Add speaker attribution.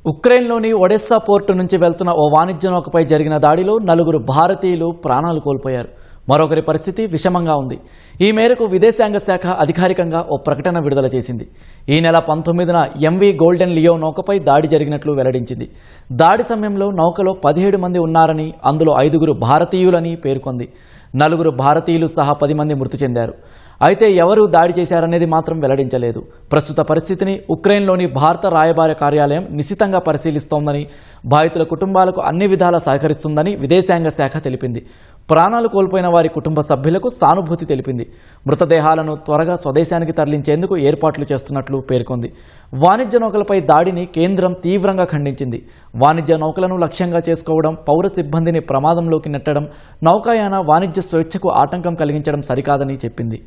Speaker 1: ఉక్రెయిన్లోని ఒడెస్సా port నుంచి వెళ్తున్న ఓ వాణిజ్య నౌకపై జరిగిన దాడిలో 4 భారతీయులు ప్రాణాలు కోల్పోయారు. మరొకరి పరిస్థితి విషమంగా ఉంది. ఈ మేరకు విదేశాంగ శాఖ అధికారికంగా ఓ ప్రకటన విడుదల చేసింది. ఈ నెల 19న ఎంవి గోల్డెన్ లియో నౌకపై దాడి జరిగినట్లు వెల్లడించింది. దాడి సమయంలో నౌకలో 17 మంది ఉన్నారని, అందులో 5 భారతీయులని పేర్కొంది. 4 భారతీయులు సహా 10 మంది మృతి చెందారు. అయితే ఎవరు దాడి చేశారనేది మాత్రం వెల్లడించలేదు. ప్రస్తుత పరిస్థితిని ఉక్రెయిన్లోని భారత రాయబార కార్యాలయం నిశితంగా పరిశీలిస్తోందని, బాధితుల కుటుంబాలకు అన్ని విధాలా సహకరిస్తుందని విదేశాంగ శాఖ తెలిపింది. ప్రాణాలు కోల్పోయిన వారి కుటుంబ సభ్యులకు సానుభూతి తెలిపింది. మృతదేహాలను త్వరగా స్వదేశానికి తరలించేందుకు ఏర్పాట్లు చేస్తున్నట్లు పేర్కొంది. వాణిజ్య నౌకలపై దాడిని కేంద్రం తీవ్రంగా ఖండించింది. వాణిజ్య నౌకలను లక్ష్యంగా చేసుకోవడం, పౌర సిబ్బందిని ప్రమాదంలోకి నెట్టడం, నౌకాయాన వాణిజ్య స్వేచ్ఛకు ఆటంకం కలిగించడం సరికాదని చెప్పింది.